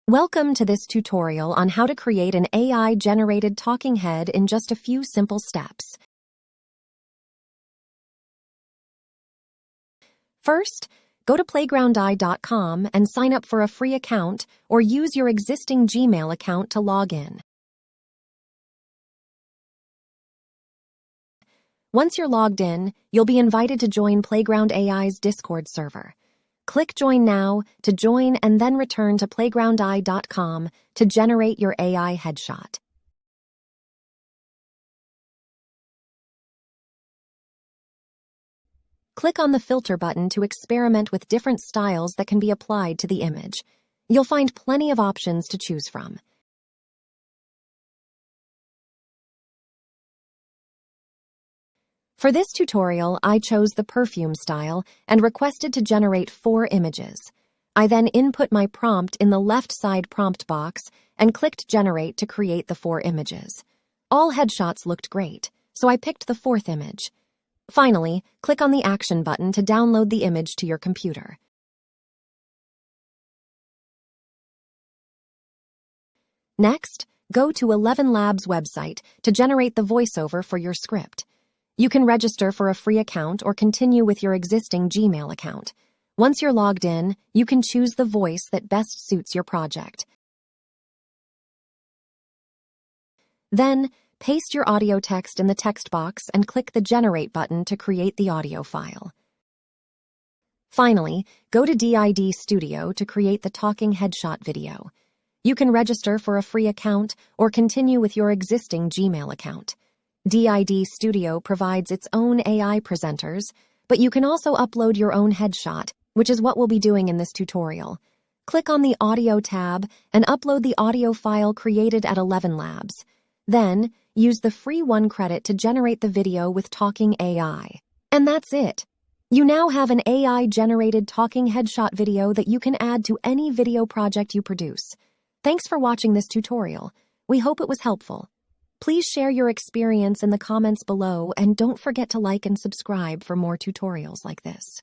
Welcome to this tutorial on how to create an AI-generated talking head in just a few simple steps. First, go to playgroundeye.com and sign up for a free account or use your existing Gmail account to log in. Once you're logged in, you'll be invited to join Playground AI's Discord server. Click Join Now to join and then return to playgroundeye.com to generate your AI headshot. Click on the Filter button to experiment with different styles that can be applied to the image. You'll find plenty of options to choose from. For this tutorial, I chose the perfume style and requested to generate 4 images. I then input my prompt in the left side prompt box and clicked Generate to create the 4 images. All headshots looked great, so I picked the 4th image. Finally, click on the Action button to download the image to your computer. Next, go to ElevenLabs website to generate the voiceover for your script. You can register for a free account or continue with your existing Gmail account. Once you're logged in, you can choose the voice that best suits your project. Then, paste your audio text in the text box and click the Generate button to create the audio file. Finally, go to DID Studio to create the talking headshot video. You can register for a free account or continue with your existing Gmail account. DID Studio provides its own AI presenters, but you can also upload your own headshot, which is what we'll be doing in this tutorial. Click on the Audio tab and upload the audio file created at ElevenLabs. Then, use the free 1 credit to generate the video with Talking AI. And that's it! You now have an AI-generated talking headshot video that you can add to any video project you produce. Thanks for watching this tutorial. We hope it was helpful. Please share your experience in the comments below and don't forget to like and subscribe for more tutorials like this.